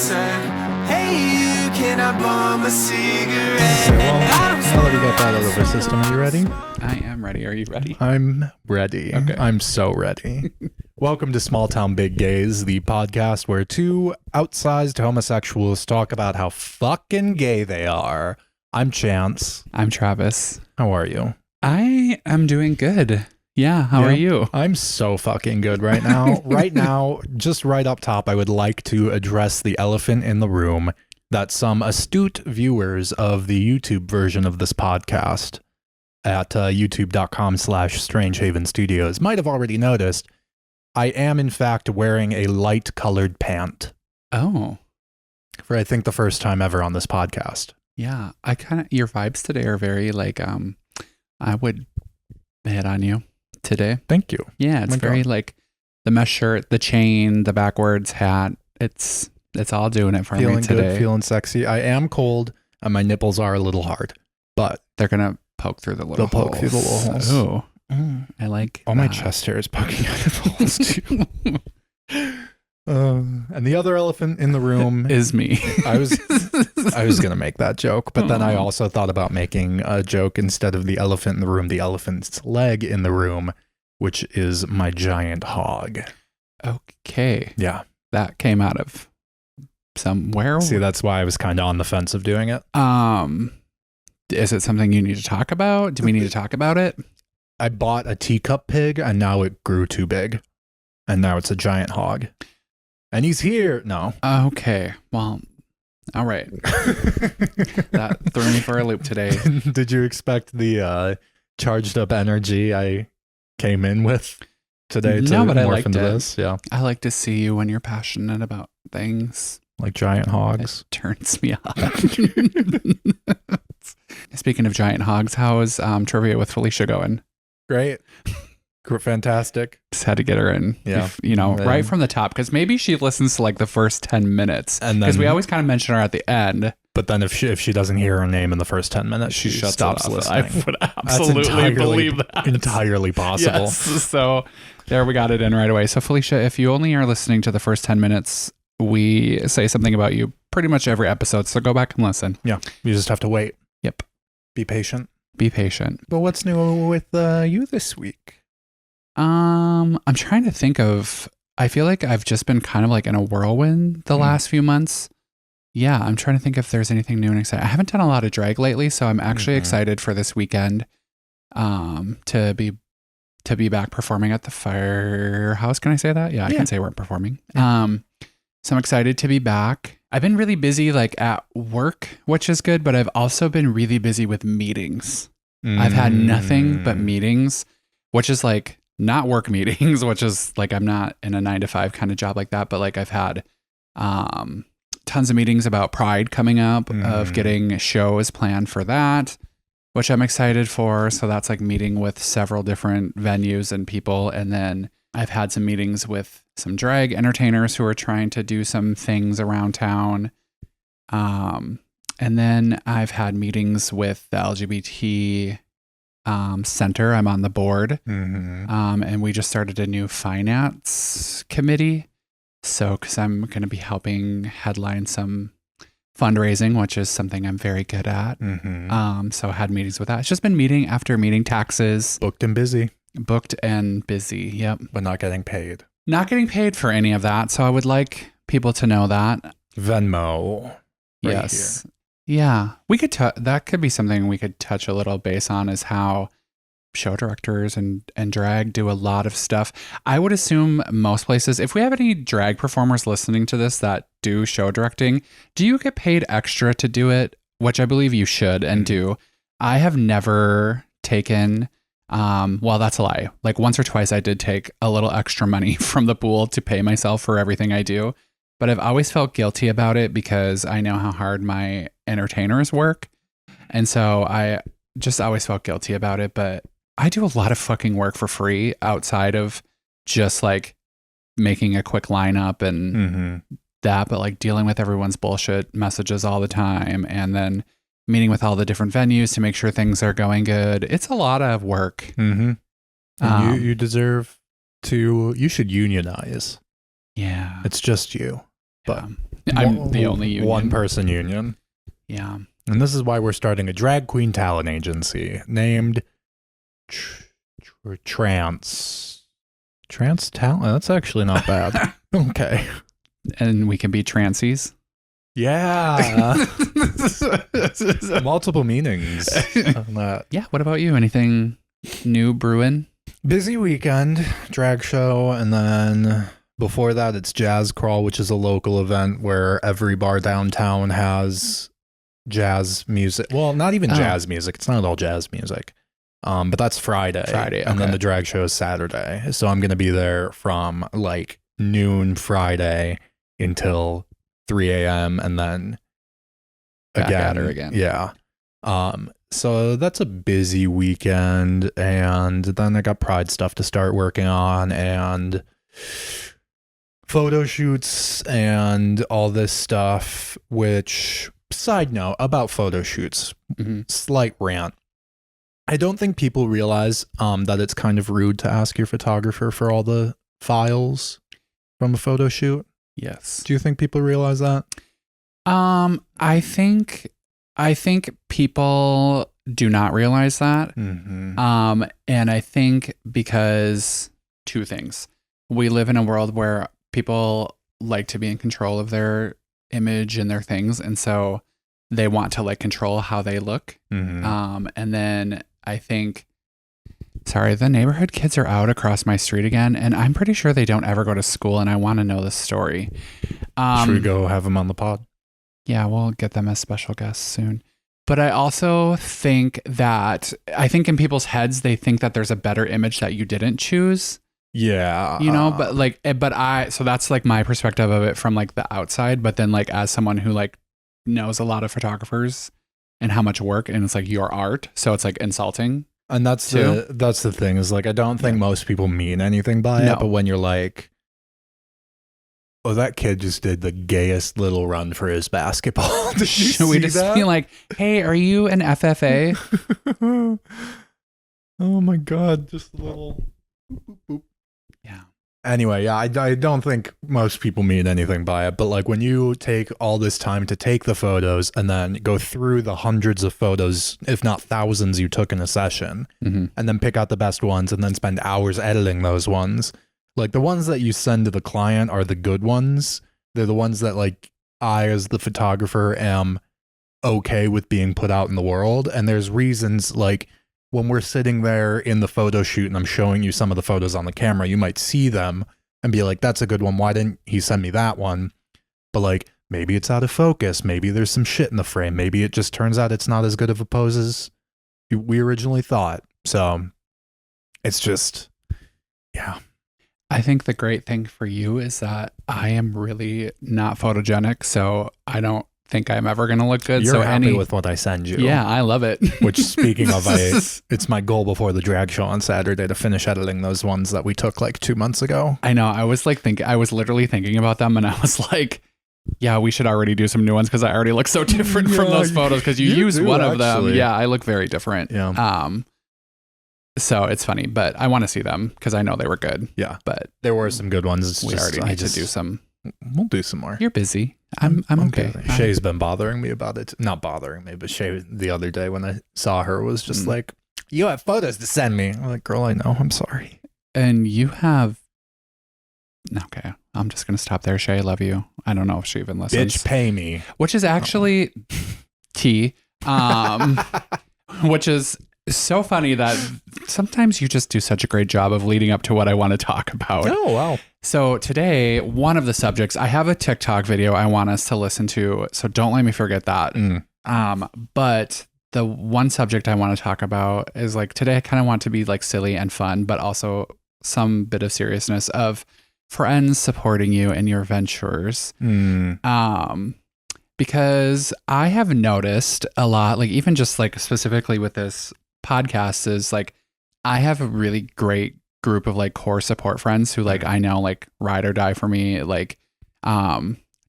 said, hey you, can I bomb a cigarette? Well, now that we got that out of our system, are you ready? I am ready. Are you ready? I'm ready. Okay. I'm so ready. Welcome to Small Town Big Gays, the podcast where two outsized homosexuals talk about how fucking gay they are. I'm Chance. I'm Travis. How are you? I am doing good. Yeah, how are you? I'm so fucking good right now. Right now, just right up top, I would like to address the elephant in the room that some astute viewers of the YouTube version of this podcast at youtube.com/Strangehaven Studios might have already noticed. I am, in fact, wearing a light-colored pant. Oh. For, I think, the first time ever on this podcast. Yeah, your vibes today are very, I would hit on you today. Thank you. Yeah, it's very, like, the mesh shirt, the chain, the backwards hat. It's all doing it for me today. Good, feeling sexy. I am cold, and my nipples are a little hard, but they're going to poke through the little holes. They'll poke through the little holes. Oh. I like all my chest hair is poking out of the holes too. And the other elephant in the room is me. I was gonna make that joke, but then I also thought about making a joke instead of the elephant in the room, the elephant's leg in the room, which is my giant hog. Okay. Yeah. That came out of somewhere. See, that's why I was kind of on the fence of doing it. Is it something you need to talk about? Do we need to talk about it? I bought a teacup pig and now it grew too big. And now it's a giant hog. And he's here. No. Okay. Well, all right. That threw me for a loop today. Did you expect the charged up energy I came in with today to no, but I morph liked into it. this? Yeah. I like to see you when you're passionate about things. Like giant hogs. It turns me on. Speaking of giant hogs, how is trivia with Felicia going? Great. Fantastic. Just had to get her in. Yeah. Right from the top. Because maybe she listens to like the first 10 minutes. Because we always kind of mention her at the end. But then if she doesn't hear her name in the first 10 minutes, she stops listening. I would absolutely believe that. Entirely possible. Yes. So there we got it in right away. So Felicia, if you only are listening to the first 10 minutes, we say something about you pretty much every episode. So go back and listen. Yeah. You just have to wait. Yep. Be patient. Be patient. But what's new with you this week? I'm trying to think of, I feel like I've just been kind of like in a whirlwind the last few months. Yeah, I'm trying to think if there's anything new and exciting. I haven't done a lot of drag lately, so I'm actually excited for this weekend to be back performing at the Firehouse. Can I say that? Yeah, I can say we're performing. Yeah. So I'm excited to be back. I've been really busy like at work, which is good, but I've also been really busy with meetings. I've had nothing but meetings, which is like not work meetings, which is like I'm not in a 9-to-5 kind of job like that, but like I've had tons of meetings about Pride coming up, of getting shows planned for that, which I'm excited for. So that's like meeting with several different venues and people. And then I've had some meetings with some drag entertainers who are trying to do some things around town. And then I've had meetings with the LGBT center. I'm on the board. And we just started a new finance committee. So, because I'm going to be helping headline some fundraising, which is something I'm very good at. So I had meetings with that. It's just been meeting after meeting, taxes. Booked and busy. Yep. But not getting paid. Not getting paid for any of that. So I would like people to know that. Venmo. Yes. Here. Yeah. We could, that could be something we could touch a little base on, is how show directors and drag do a lot of stuff. I would assume most places, if we have any drag performers listening to this that do show directing, do you get paid extra to do it? Which I believe you should and do. I have never taken, well, that's a lie. Like once or twice I did take a little extra money from the pool to pay myself for everything I do. But I've always felt guilty about it because I know how hard my entertainers work. And so I just always felt guilty about it. But I do a lot of fucking work for free outside of just like making a quick lineup and that, but like dealing with everyone's bullshit messages all the time and then meeting with all the different venues to make sure things are going good. It's a lot of work. And you deserve to, you should unionize. Yeah. It's just you. But I'm the only union. One person union. Yeah. And this is why we're starting a drag queen talent agency named Trance Talent. That's actually not bad. Okay. And we can be transies. Yeah. Multiple meanings on that. Yeah. What about you? Anything new brewing? Busy weekend, drag show, and then before that it's Jazz Crawl, which is a local event where every bar downtown has jazz music. Well, not even jazz music. It's not all jazz music. But that's Friday. And then the drag show is Saturday. So I'm going to be there from like noon Friday until 3 a.m. and then back at her again. Yeah. So that's a busy weekend, and then I got Pride stuff to start working on, and photo shoots and all this stuff, which, side note about photo shoots, slight rant. I don't think people realize that it's kind of rude to ask your photographer for all the files from a photo shoot. Yes. Do you think people realize that? I think people do not realize that. Mm-hmm. And I think because two things. We live in a world where people like to be in control of their image and their things, and so they want to like control how they look. Mm-hmm. And then I think, sorry, the neighborhood kids are out across my street again, and I'm pretty sure they don't ever go to school, and I want to know the story. Should we go have them on the pod? Yeah, we'll get them as special guests soon. But I also think that, in people's heads, they think that there's a better image that you didn't choose. Yeah. You know, so that's like my perspective of it from like the outside. But then like as someone who like knows a lot of photographers and how much work, and it's like your art. So it's like insulting. And that's the thing is like, I don't think most people mean anything by it, but when you're like, oh, that kid just did the gayest little run for his basketball. Should we just be like, hey, are you an FFA? Oh my God. Just a little. Boop, boop, boop. Yeah. Anyway, yeah, I don't think most people mean anything by it. But like when you take all this time to take the photos and then go through the hundreds of photos, if not thousands you took in a session, and then pick out the best ones and then spend hours editing those ones. Like the ones that you send to the client are the good ones. They're the ones that like I as the photographer am okay with being put out in the world. And there's reasons like when we're sitting there in the photo shoot and I'm showing you some of the photos on the camera, you might see them and be like, that's a good one. Why didn't he send me that one? But like maybe it's out of focus. Maybe there's some shit in the frame. Maybe it just turns out it's not as good of a pose as we originally thought. So it's just, yeah. I think the great thing for you is that I am really not photogenic, so I don't think I'm ever going to look good. You're happy with what I send you. Yeah, I love it. Which, speaking of, it's my goal before the drag show on Saturday to finish editing those ones that we took like 2 months ago. I know. I was literally thinking about them, and I was like, yeah, we should already do some new ones because I already look so different from those photos because you used one of them. Yeah, I look very different. Yeah. So it's funny, but I want to see them because I know they were good. Yeah, but there were some good ones. We already need to do some. We'll do some more. You're busy. I'm okay. Shay's been bothering me about it. Not bothering me, but Shay the other day when I saw her was just like, "You have photos to send me." I'm like, "Girl, I know. I'm sorry." And you have. Okay, I'm just gonna stop there. Shay, I love you. I don't know if she even listens. Bitch, pay me. Which is actually tea. Which is so funny that sometimes you just do such a great job of leading up to what I want to talk about. Oh, wow. So today, one of the subjects, I have a TikTok video I want us to listen to, so don't let me forget that. But the one subject I want to talk about is like today I kind of want to be like silly and fun, but also some bit of seriousness of friends supporting you in your ventures. Because I have noticed a lot, like even just like specifically with this podcast is like, I have a really great group of like core support friends who like, I know like ride or die for me. Like,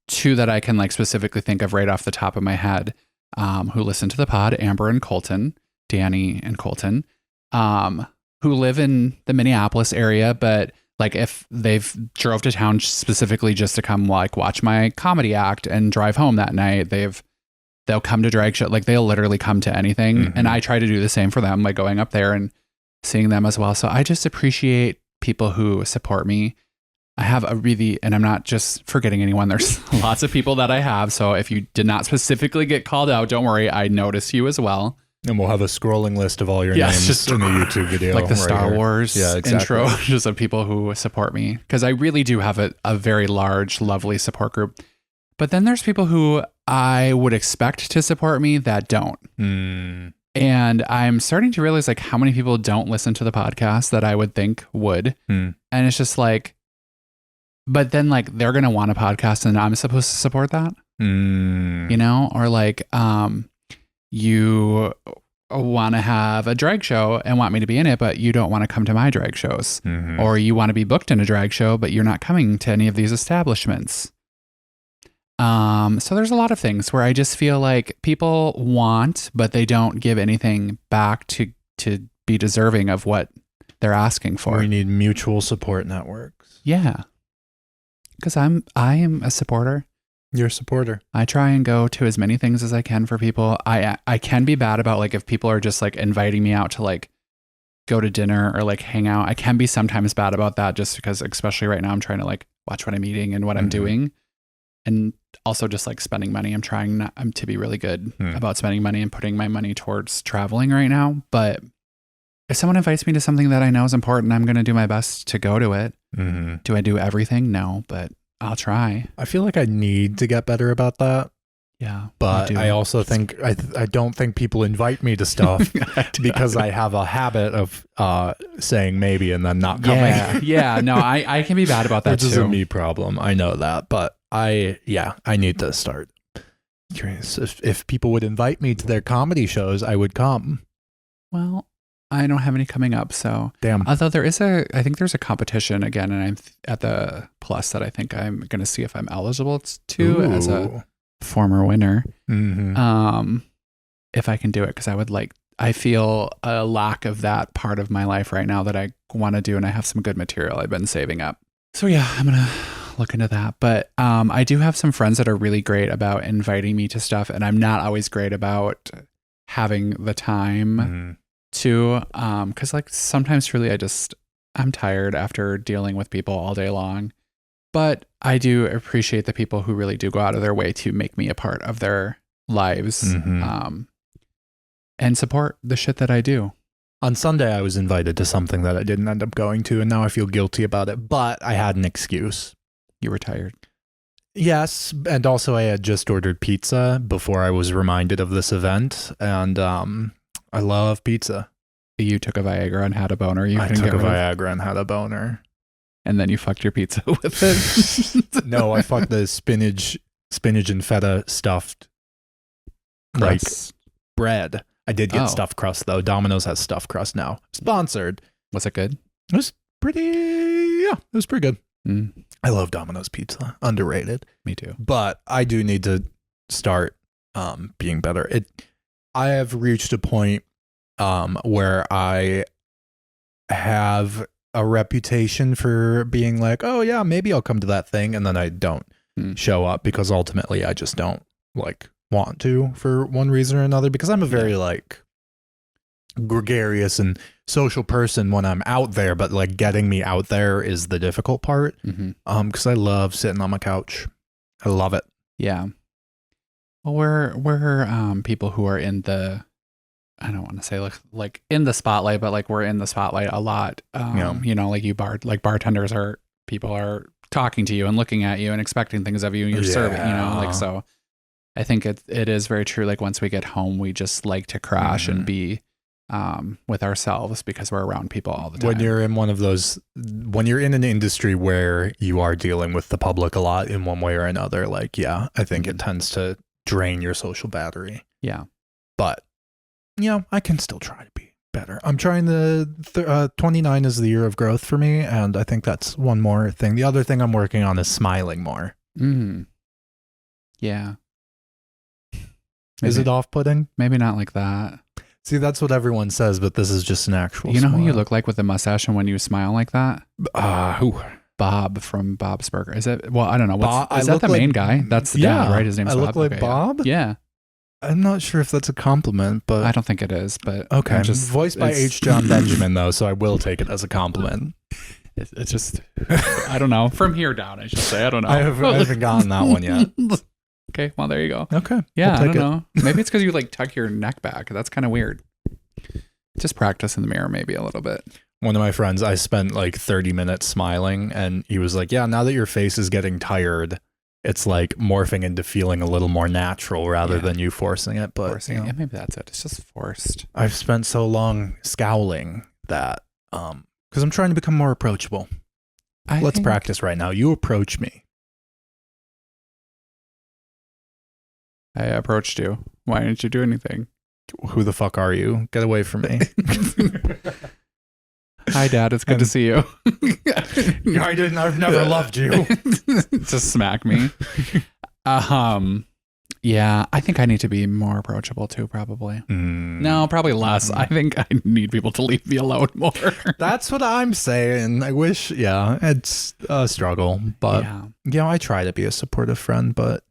two that I can like specifically think of right off the top of my head, who listen to the pod, Amber and Colton, Danny and Colton, who live in the Minneapolis area, but Like if they've drove to town specifically just to come like watch my comedy act and drive home that night, they'll come to drag show. Like they'll literally come to anything. Mm-hmm. And I try to do the same for them by going up there and seeing them as well. So I just appreciate people who support me. I have and I'm not just forgetting anyone. There's lots of people that I have. So if you did not specifically get called out, don't worry. I notice you as well. And we'll have a scrolling list of all your names just in the YouTube video. Like the right Star here. Wars exactly. intro, just of people who support me. Because I really do have a very large, lovely support group. But then there's people who I would expect to support me that don't. And I'm starting to realize like how many people don't listen to the podcast that I would think would. And it's just like, but then like they're going to want a podcast and I'm supposed to support that, you know, or like, you want to have a drag show and want me to be in it, but you don't want to come to my drag shows, or you want to be booked in a drag show, but you're not coming to any of these establishments. So there's a lot of things where I just feel like people want, but they don't give anything back to be deserving of what they're asking for. We need mutual support networks. Yeah. Because I am a supporter. You're a supporter. I try and go to as many things as I can for people. I can be bad about like if people are just like inviting me out to like go to dinner or like hang out. I can be sometimes bad about that just because especially right now I'm trying to like watch what I'm eating and what I'm doing. And also just like spending money. I'm trying to be really good about spending money and putting my money towards traveling right now. But if someone invites me to something that I know is important, I'm going to do my best to go to it. Do I do everything? No, but I'll try. I feel like I need to get better about that. Yeah. But I also think, I don't think people invite me to stuff because I have a habit of saying maybe and then not coming. Yeah. No, I can be bad about that Which too. is a me problem. I know that. But I need to start. Curious if people would invite me to their comedy shows, I would come. Well, I don't have any coming up, so damn. Although I think there's a competition again, and I'm at the plus that I think I'm going to see if I'm eligible to as a former winner. If I can do it, because I feel a lack of that part of my life right now that I want to do, and I have some good material I've been saving up. So yeah, I'm gonna look into that. But I do have some friends that are really great about inviting me to stuff, and I'm not always great about having the time to because like sometimes truly I'm tired after dealing with people all day long. But I do appreciate the people who really do go out of their way to make me a part of their lives and support the shit that I do. On Sunday, I was invited to something that I didn't end up going to, and now I feel guilty about it, but I had an excuse. You were tired. Yes, and also I had just ordered pizza before I was reminded of this event, and I love pizza. You took a Viagra and had a boner. I took a Viagra and had a boner. And then you fucked your pizza with it. No, I fucked the spinach and feta stuffed like bread. I did get stuffed crust though. Domino's has stuffed crust now. Sponsored. Was it good? It was it was pretty good. I love Domino's pizza. Underrated. Me too. But I do need to start being better. I have reached a point where I have a reputation for being like, oh yeah, maybe I'll come to that thing, and then I don't show up because ultimately I just don't like want to for one reason or another, because I'm a very like gregarious and social person when I'm out there, but like getting me out there is the difficult part. Because I love sitting on my couch. I love it. Yeah. Well, we're people who are in the, I don't want to say like in the spotlight, but like we're in the spotlight a lot. You know, like bartenders people are talking to you and looking at you and expecting things of you and you're serving, you know, like, so I think it is very true. Like once we get home, we just like to crash and be with ourselves because we're around people all the time. When you're in an industry where you are dealing with the public a lot in one way or another, like, yeah, I think it tends to drain your social battery. Yeah. But, you know, I can still try to be better. I'm trying 29 is the year of growth for me. And I think that's one more thing. The other thing I'm working on is smiling more. Yeah. Is it off-putting? Maybe not like that. See, that's what everyone says, but this is just an actual You know who you smile. look like with a mustache and when you smile like that? Who? Bob from Bob's Burger. Is it? Well, I don't know. Bob- I Is that look the like- main guy? That's the Yeah, dad, right? His name's I Bob. look like Okay, Bob? Yeah. I'm not sure if that's a compliment, but I don't think it is, but okay. I'm just Voiced by it's- H. John Benjamin, though, so I will take it as a compliment. It's just, I don't know. From here down, I should say. I don't know. I haven't gotten that one yet. Okay, well, there you go. Okay. Yeah, I'll I take don't it. know. Maybe it's because you like tuck your neck back. That's kind of weird. Just practice in the mirror, maybe a little bit. One of my friends, I spent like 30 minutes smiling, and he was like, yeah, now that your face is getting tired, it's like morphing into feeling a little more natural rather Yeah. than you forcing it. But Forcing. you know, Yeah, maybe that's it. It's just forced. I've spent so long scowling that, because I'm trying to become more approachable. Let's practice right now. You approach me. I approached you. Why didn't you do anything? Who the fuck are you? Get away from me. Hi, Dad. It's good to see you. I've never loved you. Just smack me. Yeah, I think I need to be more approachable too, probably. No, probably less. I think I need people to leave me alone more. That's what I'm saying. I wish, yeah, it's a struggle, but yeah. I try to be a supportive friend, but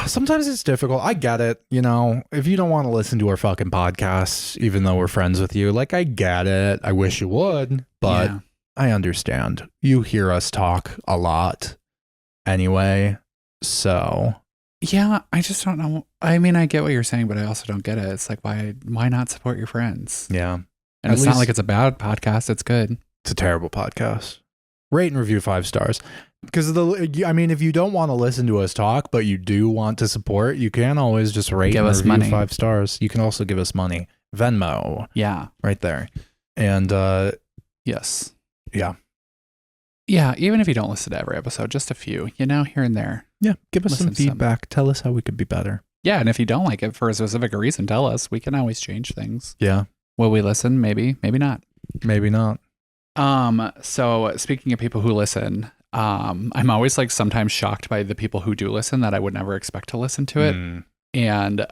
sometimes it's difficult. I get it. If you don't want to listen to our fucking podcasts, even though we're friends with you, like, I get it. I wish you would, but Yeah. I understand. You hear us talk a lot anyway. So Yeah, I just don't know. I mean, I get what you're saying, but I also don't get it. It's like, why not support your friends? yeah, And At it's not least- like it's a bad podcast. It's good. it's a terrible podcast. Rate and review 5 stars. Because if you don't want to listen to us talk, but you do want to support, you can always just rate Give and us review money. 5 stars. You can also give us money. Venmo, Yeah. right there. And Yes. yeah. Yeah, even if you don't listen to every episode, just a few, here and there. Yeah, give us some Listen to some. feedback. Tell us how we could be better. Yeah, and if you don't like it for a specific reason, tell us. We can always change things. Yeah, Will we listen? Maybe, maybe not. maybe not. So speaking of people who listen, I'm always like sometimes shocked by the people who do listen that I would never expect to listen to it. And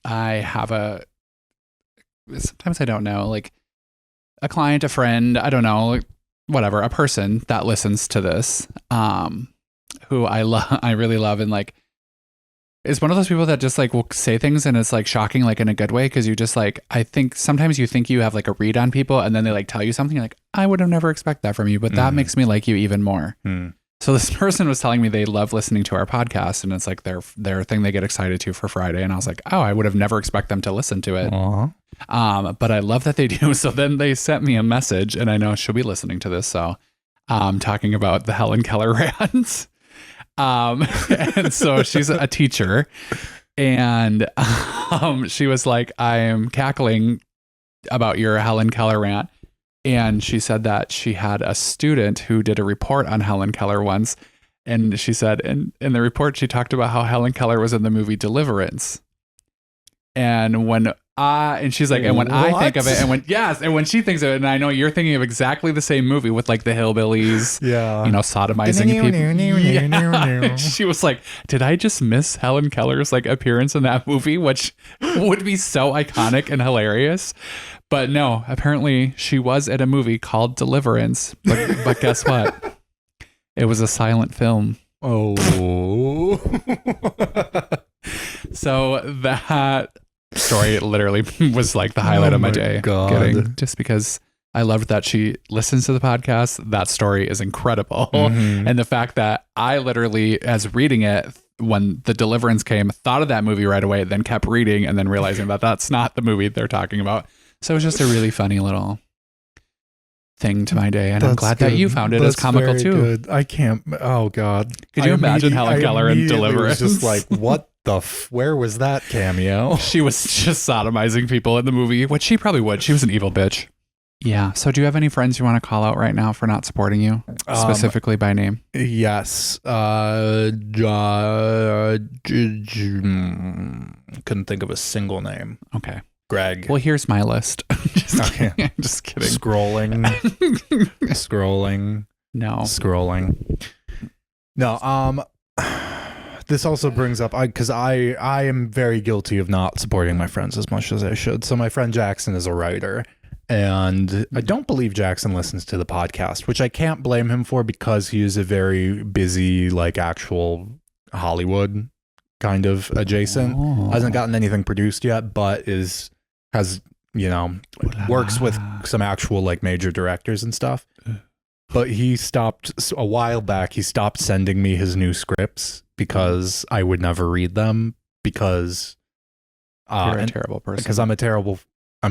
I have sometimes I don't know, like a client, a friend, I don't know, whatever, a person that listens to this, who I really love, and like is one of those people that just like will say things and it's like shocking, like in a good way, because you just like, I think sometimes you think you have like a read on people and then they like tell you something like, I would have never expect that from you, but that makes me like you even more. So this person was telling me they love listening to our podcast, and it's like their thing they get excited to for Friday, and I was like, oh, I would have never expect them to listen to it. But I love that they do. So then they sent me a message, and I know she'll be listening to this, so talking about the Helen Keller rants. And so she's a teacher, and she was like, I am cackling about your Helen Keller rant. And she said that she had a student who did a report on Helen Keller once. And she said, in the report, she talked about how Helen Keller was in the movie Deliverance. And and she's like, and when I think of it, and when she thinks of it, and I know you're thinking of exactly the same movie with like the hillbillies, Yeah. sodomizing people. Yeah. She was like, did I just miss Helen Keller's like appearance in that movie, which would be so iconic and hilarious? But no, apparently she was at a movie called Deliverance. But guess what? It was a silent film. Oh. So that story literally was like the highlight Oh of my my day. God. Kidding. Just because I loved that she listens to the podcast. That story is incredible. And the fact that I literally, as reading it, when the Deliverance came, thought of that movie right away, then kept reading and then realizing that that's not the movie they're talking about. So it was just a really funny little thing to my day. And I'm That's glad that you good. found it as That's comical very too. good. I can't. Oh God. Could you imagine Helen Keller in immediately Deliverance? was just like, what the? Where was that cameo? She was just sodomizing people in the movie, which she probably would. She was an evil bitch. Yeah. So do you have any friends you want to call out right now for not supporting you, specifically by name? Yes. Couldn't think of a single name. Okay. Greg. Well, here's my list. Just Okay. kidding. Just kidding. Scrolling. Scrolling. No. Scrolling. No. this also brings up, because I am very guilty of not supporting my friends as much as I should. So my friend Jackson is a writer, and I don't believe Jackson listens to the podcast, which I can't blame him for because he is a very busy, like actual Hollywood kind of adjacent. Hasn't gotten anything produced yet, but has works with some actual like major directors and stuff. But he stopped a while back. He stopped sending me his new scripts because I would never read them because you're a terrible person. Because I'm a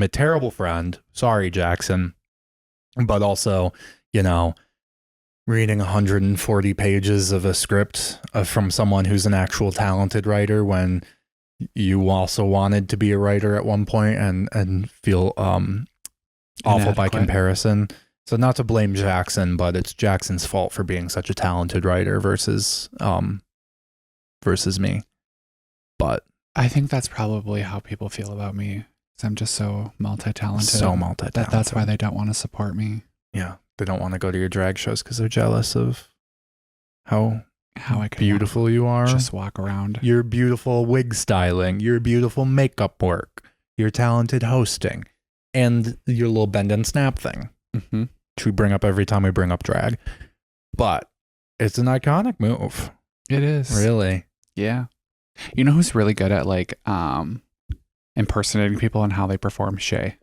terrible friend. Sorry, Jackson. But also, reading 140 pages of a script from someone who's an actual talented writer when you also wanted to be a writer at one point and feel awful by comparison. So not to blame Jackson, but it's Jackson's fault for being such a talented writer versus me. But I think that's probably how people feel about me. 'Cause I'm just so multi-talented. That's why they don't want to support me. Yeah, they don't want to go to your drag shows because they're jealous of how I can beautiful you are. Just walk around. Your beautiful wig styling, your beautiful makeup work, your talented hosting, and your little bend and snap thing. Mm-hmm. Which we bring up every time we bring up drag. But it's an iconic move. It is. Really. Yeah. You know who's really good at like impersonating people and how they perform? Shay.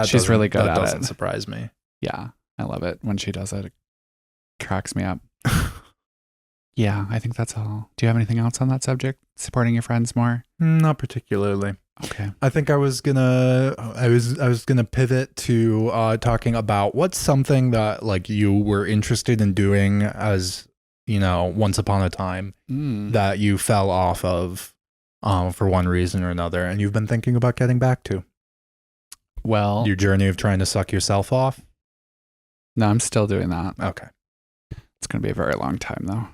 She's really good at it. That doesn't surprise me. Yeah. I love it when she does it. It cracks me up. Yeah, I think that's all. Do you have anything else on that subject? Supporting your friends more? Not particularly. Okay. I think I was gonna pivot to talking about what's something that like you were interested in doing as once upon a time that you fell off of for one reason or another, and you've been thinking about getting back to. Well, your journey of trying to suck yourself off. No, I'm still doing that. Okay. It's gonna be a very long time though.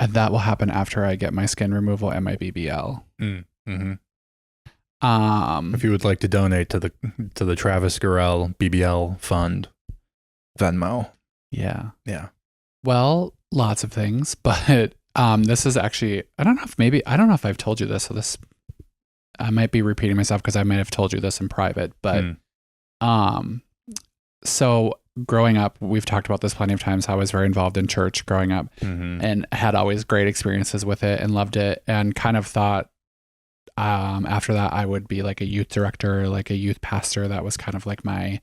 And that will happen after I get my skin removal and my BBL. Mm-hmm. If you would like to donate to the Travis Garrell BBL fund, Venmo. Yeah. Well, lots of things, but this is actually I don't know if I've told you this, so this I might be repeating myself because I might have told you this in private, but so growing up, we've talked about this plenty of times, how I was very involved in church growing up and had always great experiences with it and loved it, and kind of thought after that I would be like a youth director, like a youth pastor. That was kind of like my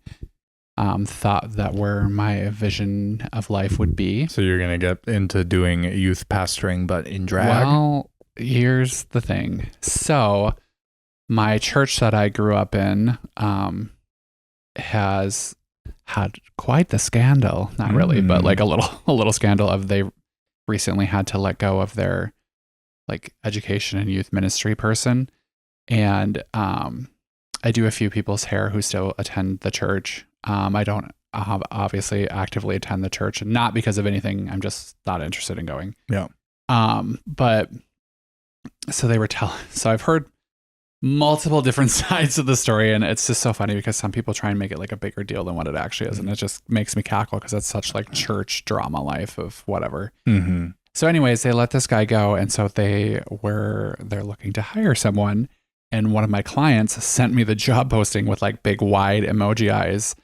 thought that where my vision of life would be. So you're going to get into doing youth pastoring, but in drag? Well, here's the thing. So my church that I grew up in has had quite the scandal. Not really, but like a little scandal of they recently had to let go of their like education and youth ministry person. And I do a few people's hair who still attend the church. I don't obviously actively attend the church, not because of anything. I'm just not interested in going. Yeah. But so they were so I've heard multiple different sides of the story, and it's just so funny because some people try and make it like a bigger deal than what it actually is, and it just makes me cackle because it's such like church drama life of whatever. So anyways, they let this guy go, and so they're looking to hire someone, and one of my clients sent me the job posting with like big wide emoji eyes,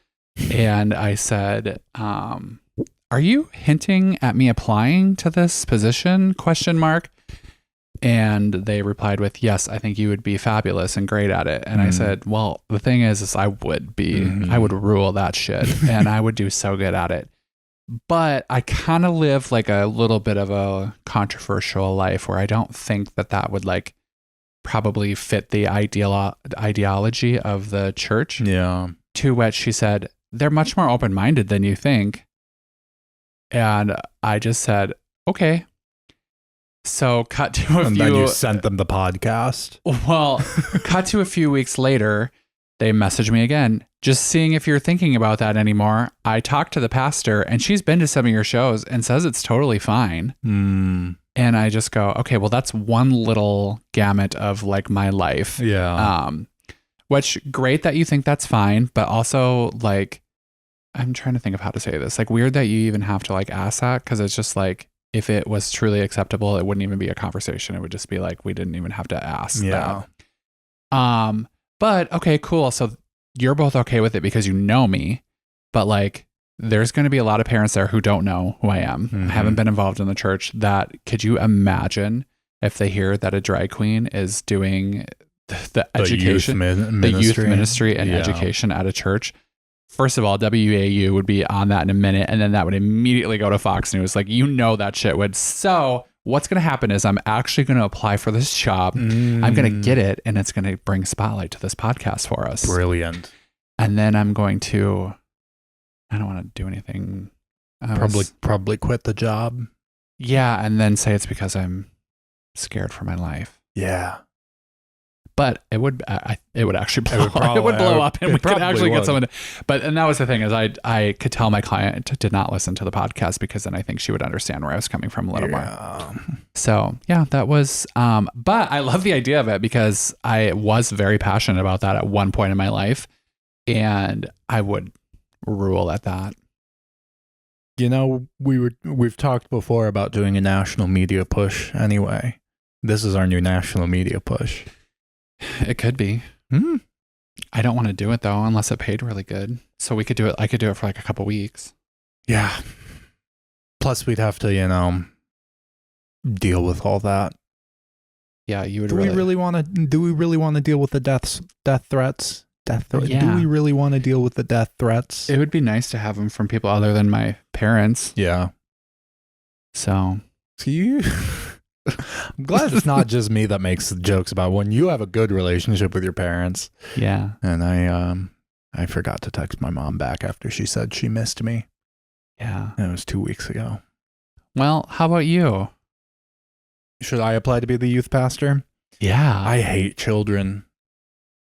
and I said, are you hinting at me applying to this position ? And they replied with, yes, I think you would be fabulous and great at it. And I said, well, the thing is I would be, I would rule that shit and I would do so good at it. But I kind of live like a little bit of a controversial life where I don't think that would like probably fit the ideology of the church. Yeah. To which she said, they're much more open-minded than you think. And I just said, okay. So cut to a few... And then you sent them the podcast. Well, cut to a few weeks later, they messaged me again, just seeing if you're thinking about that anymore. I talked to the pastor, and she's been to some of your shows and says it's totally fine. And I just go, okay, well, that's one little gamut of like my life. Yeah. Which, great that you think that's fine, but also like I'm trying to think of how to say this. Like weird that you even have to like ask that, because it's just like if it was truly acceptable, it wouldn't even be a conversation. It would just be like we didn't even have to ask. Yeah. That. But okay, cool. So you're both okay with it because you know me, but like there's going to be a lot of parents there who don't know who I am. Mm-hmm. Haven't been involved in the church. That could you imagine if they hear that a drag queen is doing the education, the youth ministry and education at a church? First of all, WAU would be on that in a minute, and then that would immediately go to Fox News. Like, that shit would. So what's going to happen is I'm actually going to apply for this job. I'm going to get it, and it's going to bring spotlight to this podcast for us. Brilliant. And then I'm going to, I don't want to do anything. Probably quit the job. Yeah, and then say it's because I'm scared for my life. Yeah. But it would actually blow up. It would blow up, and we could actually get someone. And that was the thing is I could tell my client did not listen to the podcast, because then I think she would understand where I was coming from a little more. So yeah, that was. But I love the idea of it because I was very passionate about that at one point in my life, and I would rule at that. You know, we've talked before about doing a national media push. Anyway, this is our new national media push. It could be. I don't want to do it though, unless it paid really good. So we could do it. I could do it for like a couple weeks. Yeah. Plus, we'd have to, deal with all that. Yeah, you would. Do we really want to deal with the death threats? Yeah. Do we really want to deal with the death threats? It would be nice to have them from people other than my parents. Yeah. So. I'm glad it's not just me that makes jokes about when you have a good relationship with your parents. Yeah. And I forgot to text my mom back after she said she missed me. Yeah. And it was 2 weeks ago. Well, how about you? Should I apply to be the youth pastor? Yeah. I hate children.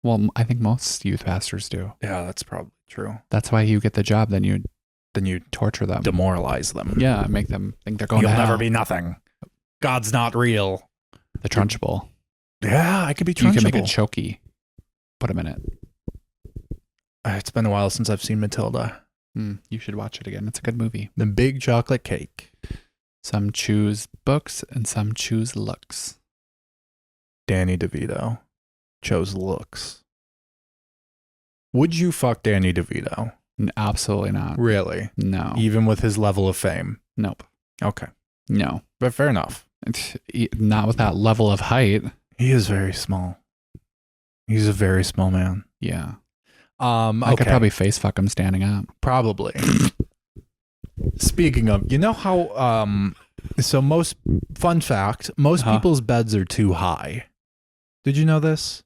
Well, I think most youth pastors do. Yeah, that's probably true. That's why you get the job. Then you torture them. Demoralize them. Yeah, make them think they're going You'll to hell. never be nothing. God's not real. The Trunchbull. Yeah, I could be Trunchbull. You can make a chokey. Put him in it. It's been a while since I've seen Matilda. You should watch it again. It's a good movie. The Big Chocolate Cake. Some choose books and some choose looks. Danny DeVito chose looks. Would you fuck Danny DeVito? Absolutely not. Really? No. Even with his level of fame? Nope. Okay. No. But fair enough. Not with that level of height. He is very small. He's a very small man. Yeah. I could probably face fuck him standing up. Probably. Speaking of, you know how so fun fact, most people's beds are too high. Did you know this?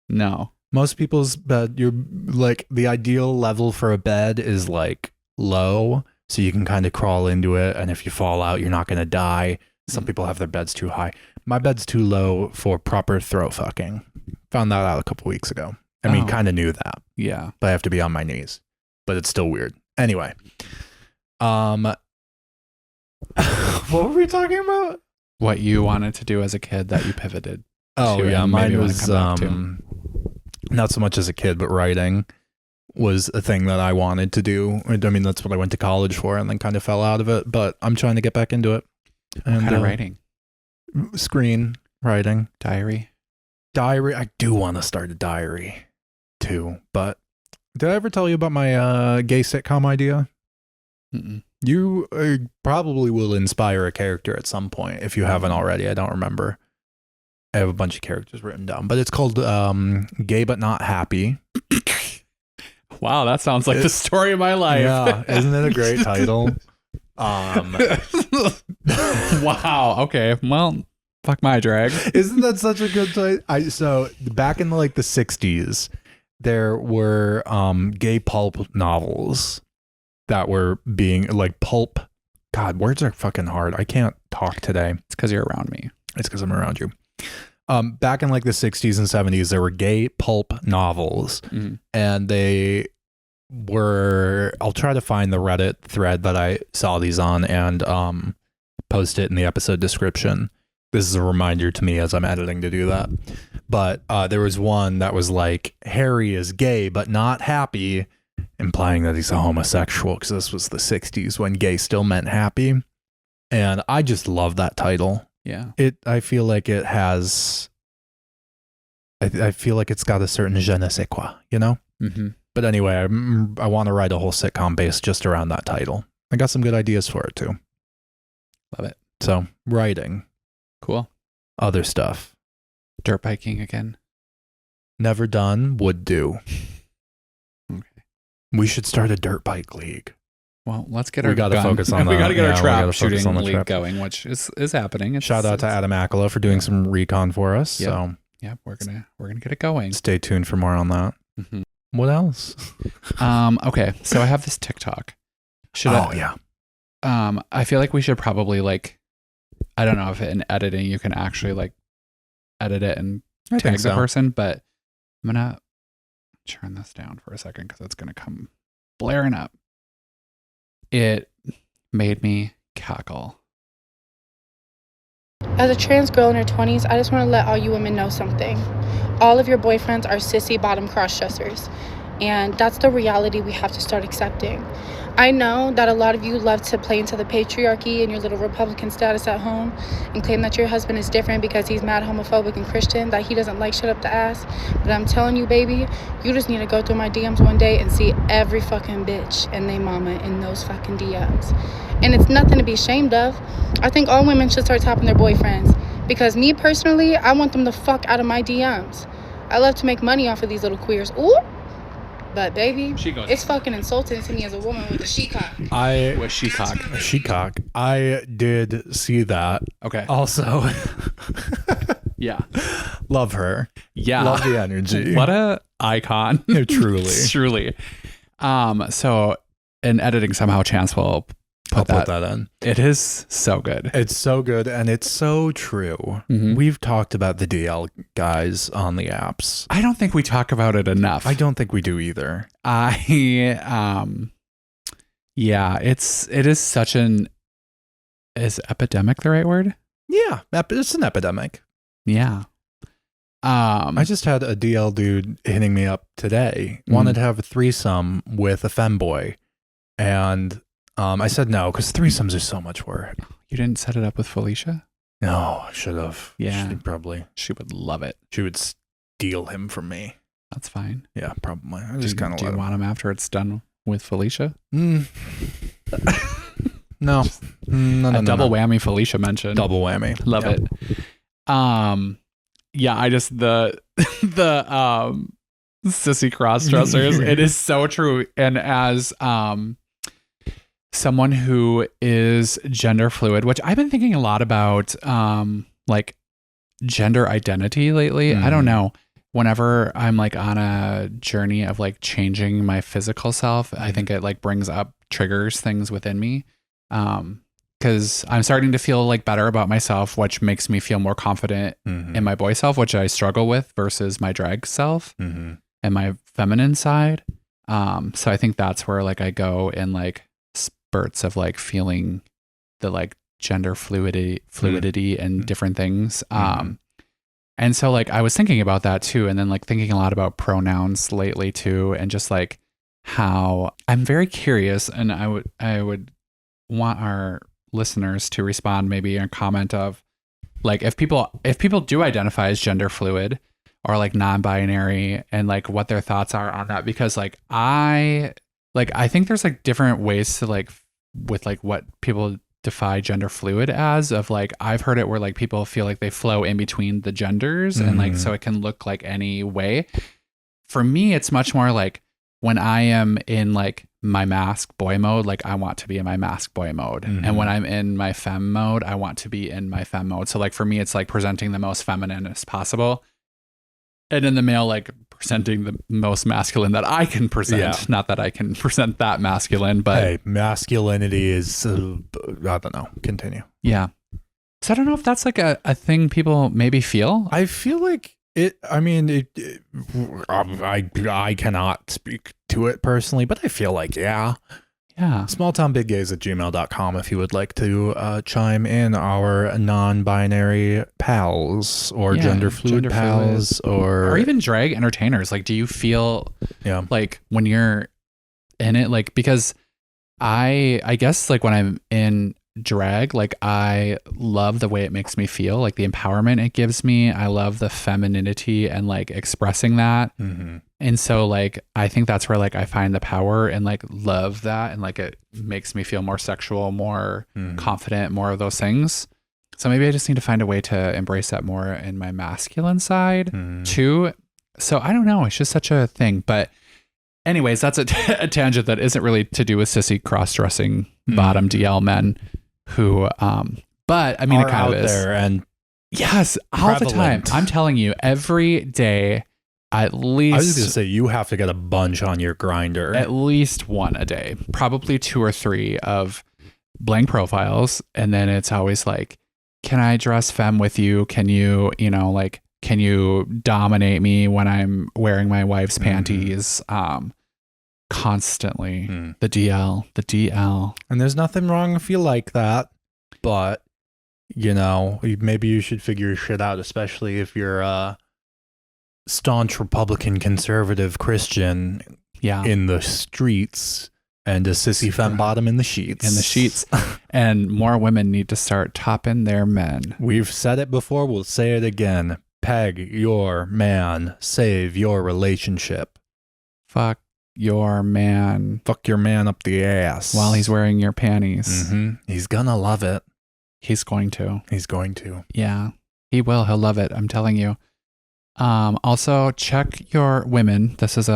No. Most people's bed, you're like the ideal level for a bed is like low, so you can kind of crawl into it, and if you fall out, you're not going to die. Some people have their beds too high. My bed's too low for proper throat fucking. Found that out a couple weeks ago. I mean, kind of knew that. Yeah. But I have to be on my knees. But it's still weird. Anyway. What were we talking about? What you wanted to do as a kid that you pivoted. Oh, yeah. Mine was not so much as a kid, but writing was a thing that I wanted to do. I mean, that's what I went to college for and then kind of fell out of it. But I'm trying to get back into it. What kind of writing? Screen writing. Diary. I do want to start a diary too. But did I ever tell you about my gay sitcom idea? Mm-mm. You probably will inspire a character at some point if you haven't already. I don't remember. I have a bunch of characters written down, but it's called Gay But Not Happy. Wow, that sounds like the story of my life. Yeah, isn't it a great title? Wow. Okay. Well, fuck my drag. Isn't that such a good title? So back in like the 60s, there were gay pulp novels that were being like pulp. God, words are fucking hard. I can't talk today. It's because you're around me. It's because I'm around you. Back in like the 60s and 70s, there were gay pulp novels, and they were, I'll try to find the Reddit thread that I saw these on and post it in the episode description. This is a reminder to me as I'm editing to do that. But there was one that was like, Harry is gay but not happy, implying that he's a homosexual, because this was the 60s when gay still meant happy. And I just love that title. Yeah. I feel like it has, I feel like it's got a certain je ne sais quoi, you know? Mm-hmm. But anyway, I want to write a whole sitcom based just around that title. I got some good ideas for it too. Love it. So, writing. Cool. Other stuff. Dirt biking again. Never done, would do. Okay. We should start a dirt bike league. Well, let's get We our gotta gun. focus on we the- got to get yeah, our we trap gotta focus shooting on the league trap. going, which is happening. Shout out to Adam Akala for doing some recon for us. Yep. So Yeah, we're gonna get it going. stay tuned for more on that. Mm-hmm. What else? Okay, so I have this TikTok. Yeah. I feel like we should probably I don't know if in editing you can actually edit it and I tag think the so. person, but I'm gonna turn this down for a second because it's gonna come blaring up. It made me cackle. As a trans girl in her 20s, I just want to let all you women know something. All of your boyfriends are sissy bottom cross-dressers, and that's the reality we have to start accepting. I know that a lot of you love to play into the patriarchy and your little Republican status at home and claim that your husband is different because he's mad homophobic and Christian, that he doesn't like shit up the ass. But I'm telling you, baby, you just need to go through my DMs one day and see every fucking bitch and they mama in those fucking DMs. And it's nothing to be ashamed of. I think all women should start topping their boyfriends. Because me personally, I want them the fuck out of my DMs. I love to make money off of these little queers. Ooh. But baby, it's fucking insulting to me as a woman with a she-cock. With she-cock. She-cock. I did see that. Okay. Also, Yeah. love her. Yeah. Love the energy. What a icon. Truly. Truly. So in editing somehow Chance will I'll put put that in. It is so good. It's so good and it's so true. Mhm. We've talked about the DL guys on the apps. I don't think we talk about it enough. I don't think we do either. It is such is epidemic the right word? Yeah, it's an epidemic. Yeah. I just had a DL dude hitting me up today, wanted to have a threesome with a femboy. And I said no, because threesomes are so much work. You didn't set it up with Felicia? No, I should have. Yeah. Probably. She would love it. She would steal him from me. That's fine. Yeah, probably. I just kind of Do you want him after it's done with Felicia? No. No. A double whammy Felicia mentioned. Double whammy. Love Yep. it. Yeah, I just the sissy cross dressers. It is so true. And as someone who is gender fluid, which I've been thinking a lot about gender identity lately. I don't know. Whenever I'm on a journey of changing my physical self, I think it brings up triggers things within me. Because I'm starting to feel better about myself, which makes me feel more confident in my boy self, which I struggle with versus my drag self and my feminine side. So I think that's where I go in spurts of feeling the gender fluidity and different things. And so I was thinking about that too, and then thinking a lot about pronouns lately too, and just how I'm very curious, and I would want our listeners to respond maybe in a comment of if people do identify as gender fluid or non-binary and what their thoughts are on that, because I think there's different ways to with what people define gender fluid as of I've heard it where people feel they flow in between the genders and so it can look any way. For me, it's much more when I am in my mask boy mode, I want to be in my mask boy mode. And when I'm in my femme mode, I want to be in my femme mode. So for me, it's presenting the most feminine as possible. And in the male, presenting the most masculine that I can present. Yeah. Not that I can present that masculine, but hey, masculinity is, I don't know. Continue. yeah. So I don't know if that's a thing people maybe feel. I feel I cannot speak to it personally, but I feel yeah. Yeah. smalltownbiggays@gmail.com if you would like to chime in, our non-binary pals or gender fluid pals or even drag entertainers. Do you feel when you're in it, like, because I guess like when I'm in drag, like I love the way it makes me feel, like the empowerment it gives me. I love the femininity and like expressing that. Mm-hmm. And so like I think that's where like I find the power and like love that, and like it makes me feel more sexual, more confident, more of those things. So maybe I just need to find a way to embrace that more in my masculine side too. So I don't know, it's just such a thing. But anyways, that's a tangent that isn't really to do with sissy cross-dressing bottom DL men who but I mean, it kind of is there, and yes, all the time. I'm telling you, every day, at least. I was going to say, you have to get a bunch on your grinder. At least one a day, probably 2 or 3 of blank profiles. And then it's always like, can I dress femme with you? Can you, like, can you dominate me when I'm wearing my wife's panties? Constantly. The DL. And there's nothing wrong if you like that, but, maybe you should figure your shit out, especially if you're staunch Republican, conservative Christian in the streets and a sissy femme bottom in the sheets. And more women need to start topping their men. We've said it before, we'll say it again. Peg your man, save your relationship. Fuck your man. Fuck your man up the ass. While he's wearing your panties. He's gonna love it. He's going to. Yeah, he will. He'll love it. I'm telling you. Also, check your women. This is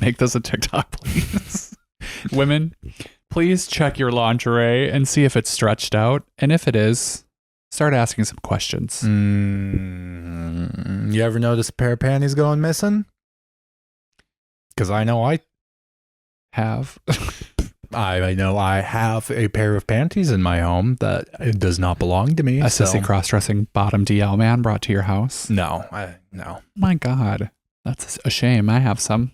make this a TikTok, please. Women, please check your lingerie and see if it's stretched out. And if it is, start asking some questions. You ever notice a pair of panties going missing? Because I know I have. I know I have a pair of panties in my home that it does not belong to me. A sissy cross-dressing bottom DL man brought to your house? No. My God, that's a shame. I have some.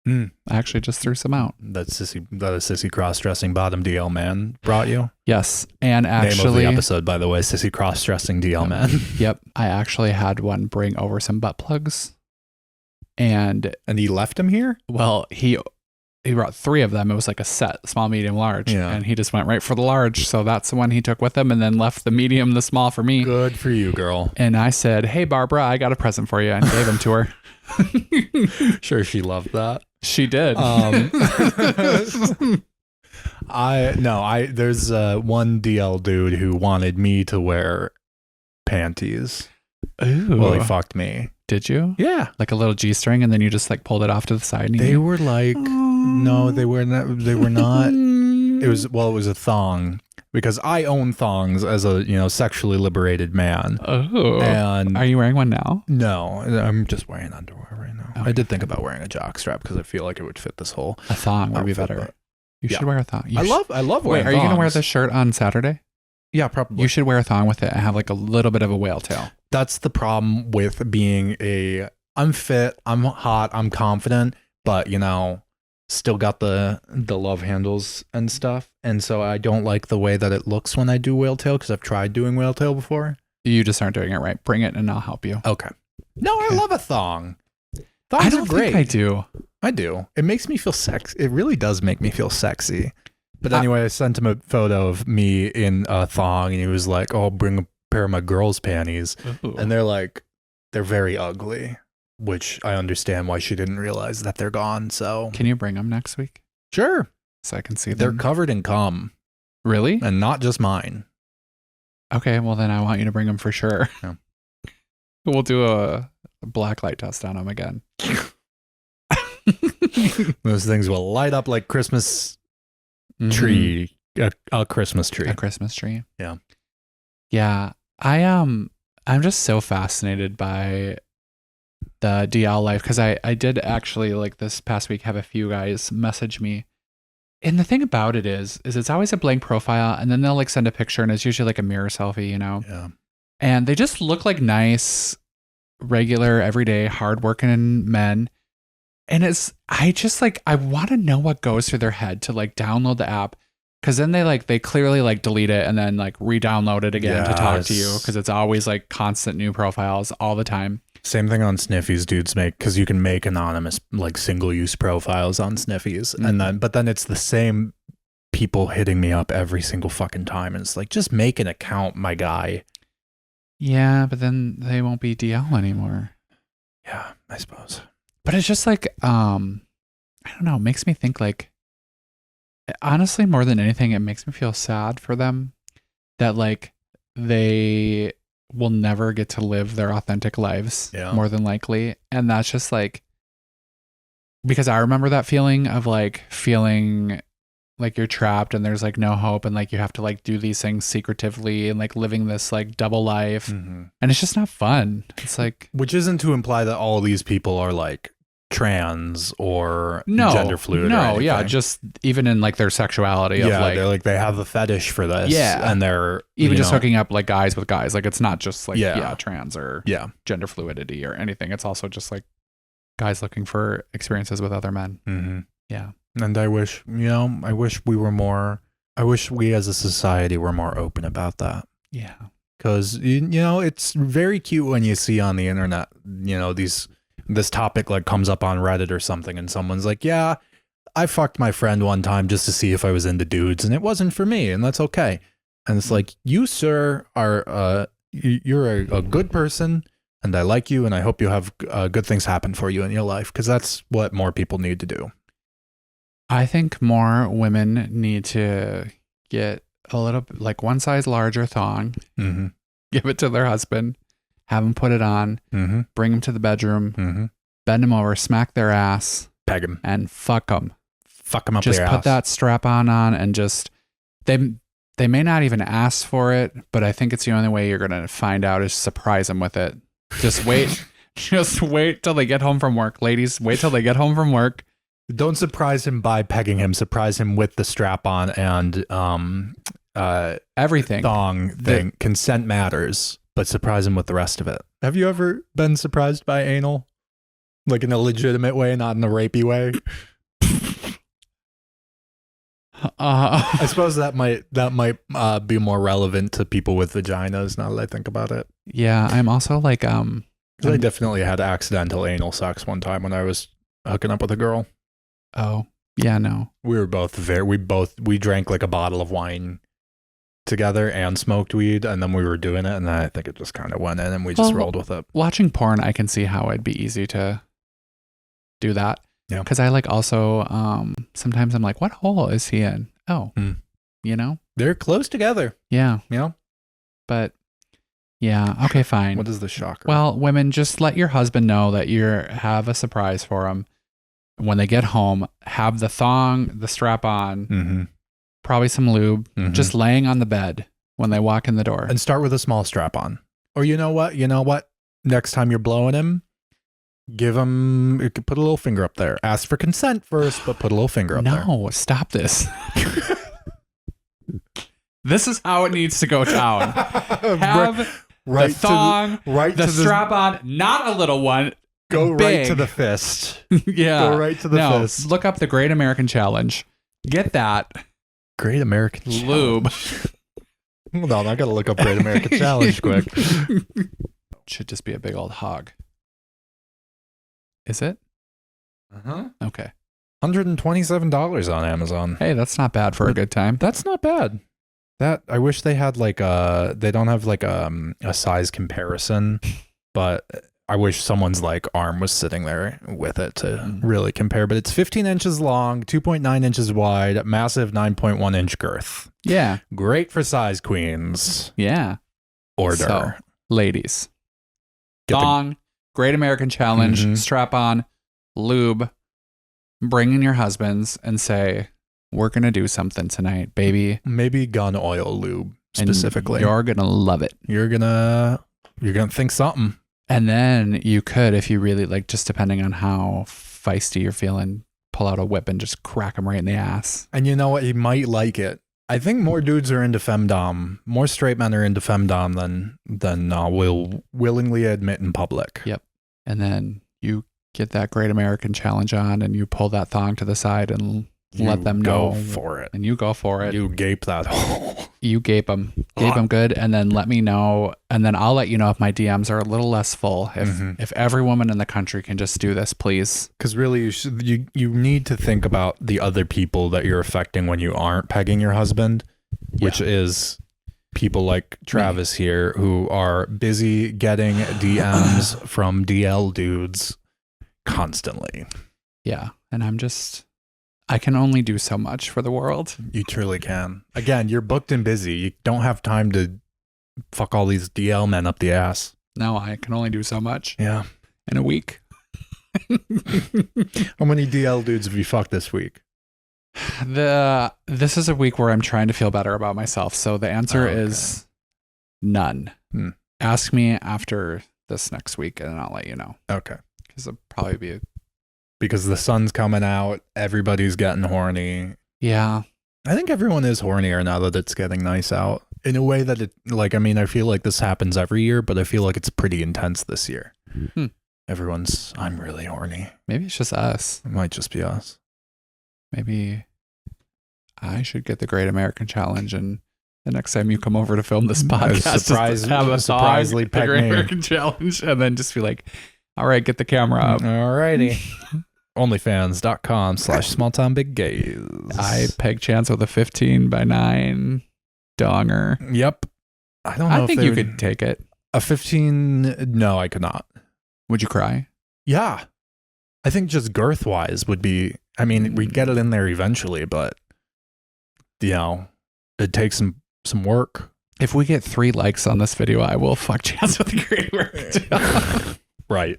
I actually just threw some out. That a sissy cross-dressing bottom DL man brought you? Yes, and actually, name of the episode, by the way, sissy cross-dressing DL man. Yep, I actually had one bring over some butt plugs, and he left them here. Well, he brought 3 of them. It was like a set, small, medium, large. Yeah. And he just went right for the large. So that's the one he took with him, and then left the medium, the small for me. Good for you, girl. And I said, hey, Barbara, I got a present for you, and gave him to her. Sure, she loved that. She did. There's one DL dude who wanted me to wear panties. Ooh. Well, he fucked me. Did you? Yeah. Like a little G-string, and then you just like pulled it off to the side. And they were like, no, they were not. They were not. It was a thong, because I own thongs as a sexually liberated man. Oh. And are you wearing one now? No, I'm just wearing underwear right now. Okay. I did think about wearing a jock strap because I feel like it would fit this whole. A thong would be better. You should wear a thong. I love wearing. Wait, are you gonna wear this shirt on Saturday? Yeah, probably. You should wear a thong with it and have like a little bit of a whale tail. That's the problem with being I'm fit, I'm hot, I'm confident, but still got the love handles and stuff. And so I don't like the way that it looks when I do whale tail, because I've tried doing whale tail before. You just aren't doing it right. Bring it and I'll help you. Okay. No, okay. I love a thong. Thongs I don't are great. Think I do. I do. It makes me feel sexy. It really does make me feel sexy. But anyway, I sent him a photo of me in a thong, and he was like, "Oh, bring a pair of my girls' panties." Ooh. And they're very ugly, which I understand why she didn't realize that they're gone. So can you bring them next week? Sure. So I can see them. They're covered in cum. Really? And not just mine. Okay, well then I want you to bring them for sure. Yeah. We'll do a black light test on them again. Those things will light up like Christmas tree, a Christmas tree. A Christmas tree. Yeah. Yeah. I'm just so fascinated by the DL life, because I did actually, like, this past week have a few guys message me. And the thing about it is it's always a blank profile, and then they'll like send a picture, and it's usually like a mirror selfie, Yeah. And they just look like nice, regular, everyday, hardworking men. And I want to know what goes through their head to like download the app, because then they clearly like delete it and then like re-download it again to talk to you, because it's always like constant new profiles all the time. Same thing on Sniffies, dudes make, because you can make anonymous like single-use profiles on Sniffies, and then it's the same people hitting me up every single fucking time, and it's like, just make an account, my guy. Yeah, but then they won't be DL anymore. Yeah, I suppose. But it's just like, I don't know, it makes me think like, honestly, more than anything, it makes me feel sad for them that like they will never get to live their authentic lives, more than likely. And that's just like, because I remember that feeling of like feeling like you're trapped and there's like no hope, and like you have to like do these things secretively and like living this like double life. And it's just not fun. It's like, which isn't to imply that all these people are like trans or gender fluid. No, yeah, just even in like their sexuality of like, they're like, they have a fetish for this. Yeah. And they're even just hooking up like guys with guys. Like it's not just like trans or gender fluidity or anything. It's also just like guys looking for experiences with other men. Yeah. And I wish we as a society were more open about that. Yeah. Because, it's very cute when you see on the internet, this topic like comes up on Reddit or something, and someone's like, yeah, I fucked my friend one time just to see if I was into dudes, and it wasn't for me, and that's okay. And it's like, you, sir, are you're a good person, and I like you, and I hope you have good things happen for you in your life, because that's what more people need to do. I think more women need to get a little bit like one size larger thong, give it to their husband, have him put it on, bring him to the bedroom, bend him over, smack their ass, peg him, and fuck them. Fuck them up just their ass. Just put that strap on, and just, they may not even ask for it, but I think it's the only way you're going to find out is surprise them with it. Just wait. Just wait till they get home from work. Ladies, wait till they get home from work. Don't surprise him by pegging him. Surprise him with the strap on and everything. Thong thing. Consent matters, but surprise him with the rest of it. Have you ever been surprised by anal? Like in a legitimate way, not in a rapey way? I suppose that might be more relevant to people with vaginas now that I think about it. Yeah, I'm also like I definitely had accidental anal sex one time when I was hooking up with a girl. Oh, yeah, no. We were both we drank like a bottle of wine together and smoked weed, and then we were doing it, and I think it just kind of went in and we just rolled with it. Watching porn, I can see how it'd be easy to do that. Yeah. Because I like also, sometimes I'm like, what hole is he in? Oh, They're close together. Yeah. Yeah. But yeah, okay, fine. What is the shocker? Well, women, just let your husband know that you have a surprise for him. When they get home, have the thong, the strap on, probably some lube, just laying on the bed when they walk in the door. And start with a small strap on. Or you know what? Next time you're blowing him, put a little finger up there. Ask for consent first, but put a little finger up there. No, stop this. This is how it needs to go down. Have the thong, the strap on, not a little one. Go big. Right to the fist. Yeah. Go right to the fist. Look up the Great American Challenge. Get that. Great American lube. Hold on, I gotta look up Great American Challenge quick. Should just be a big old hog. Is it? Uh-huh. Okay. $127 on Amazon. Hey, that's not bad for a good time. That's not bad. I wish they had like they don't have like a size comparison, but I wish someone's like arm was sitting there with it to really compare. But it's 15 inches long, 2.9 inches wide, massive 9.1 inch girth. Yeah. Great for size queens. Yeah. Order. So, ladies. Thong, Great American Challenge, strap on, lube, bring in your husbands and say, we're going to do something tonight, baby. Maybe gun oil lube specifically. And you're going to love it. You're going to think something. And then you could, if you really like, just depending on how feisty you're feeling, pull out a whip and just crack him right in the ass. And you know what? He might like it. I think more dudes are into femdom. More straight men are into femdom than will willingly admit in public. Yep. And then you get that Great American Challenge on and you pull that thong to the side and let them know. Go for it. And you go for it. You gape that hole. You gape them good, and then let me know, and then I'll let you know if my DMs are a little less full. If every woman in the country can just do this, please. Because really, you need to think about the other people that you're affecting when you aren't pegging your husband, which is people like Travis here who are busy getting DMs from DL dudes constantly. Yeah, and I can only do so much for the world. You truly can. Again, you're booked and busy. You don't have time to fuck all these DL men up the ass. No, I can only do so much. Yeah. In a week. How many DL dudes have you fucked this week? This is a week where I'm trying to feel better about myself. So the answer is none. Ask me after this next week and I'll let you know. Okay. Because it'll probably be because the sun's coming out, everybody's getting horny. Yeah. I think everyone is hornier now that it's getting nice out. In a way that I feel like this happens every year, but I feel like it's pretty intense this year. Everyone's, I'm really horny. Maybe it's just us. It might just be us. Maybe I should get the Great American Challenge, and the next time you come over to film this podcast, surprisingly the Great American Challenge, and then just be like, all right, get the camera up. Alrighty. Onlyfans.com/smalltownbiggays. I peg Chance with a 15x9 donger. Yep. I don't know. I think you could take it. A 15? No, I could not. Would you cry? Yeah. I think just girth wise would be, we'd get it in there eventually, but it takes some work. If we get 3 likes on this video, I will fuck Chance with the Great American Challenge. Right.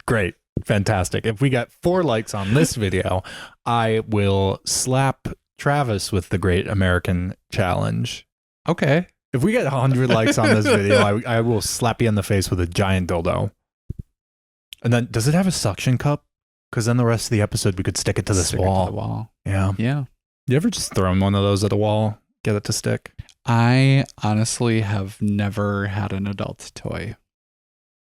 Great. Fantastic. If we get 4 likes on this video, I will slap Travis with the Great American Challenge. Okay. If we get 100 likes on this video, I will slap you in the face with a giant dildo. And then, does it have a suction cup? Because then the rest of the episode, we could stick it to this wall. To the wall. Yeah. Yeah. You ever just thrown one of those at a wall, get it to stick? I honestly have never had an adult toy.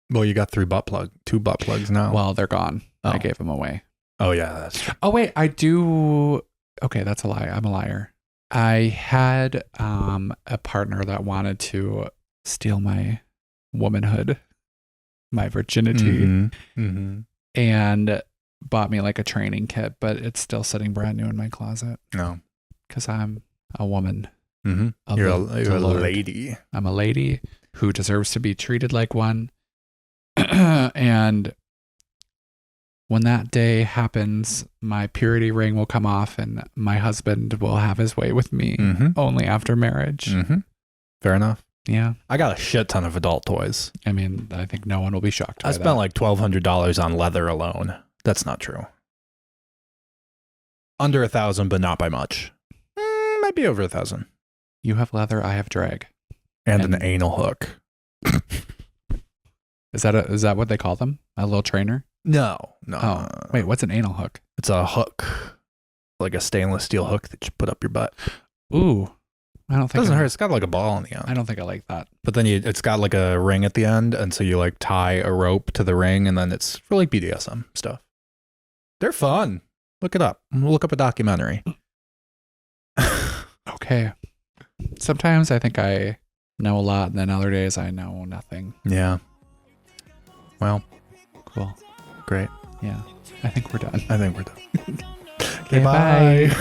Well, you got 2 butt plugs now. Well, they're gone. I gave them away. Oh, yeah, that's true. Oh, wait, I do. Okay, that's a lie. I'm a liar. I had a partner that wanted to steal my womanhood, my virginity, and bought me like a training kit, but it's still sitting brand new in my closet. No. Because I'm a woman. You're a lady. I'm a lady who deserves to be treated like one. And when that day happens, my purity ring will come off and my husband will have his way with me only after marriage. Fair enough. Yeah. I got a shit ton of adult toys. I think no one will be shocked. I spent like $1,200 on leather alone. That's not true. Under 1,000, but not by much. Might be over 1,000. You have leather, I have drag. And an anal hook. Is that what they call them? A little trainer? No. Oh, wait, what's an anal hook? It's a hook, like a stainless steel hook that you put up your butt. Ooh, I don't think it doesn't hurt. It's got like a ball on the end. I don't think I like that. But then it's got like a ring at the end, and so you like tie a rope to the ring, and then it's for like BDSM stuff. They're fun. Look it up. Look up a documentary. Okay. Sometimes I think I know a lot, and then other days I know nothing. Yeah. Well, cool. Great. Yeah. I think we're done. Okay, bye.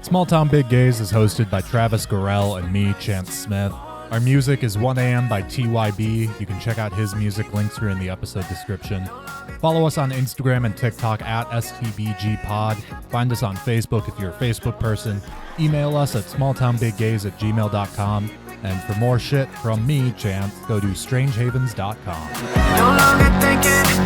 Small Town Big Gays is hosted by Travis Gorell and me, Chance Smith. Our music is 1 AM by TYB. You can check out his music. Links are in the episode description. Follow us on Instagram and TikTok at STBG Pod. Find us on Facebook if you're a Facebook person. Email us at smalltownbiggays@gmail.com. And for more shit from me, Chance, go to strangehavens.com. No longer thinking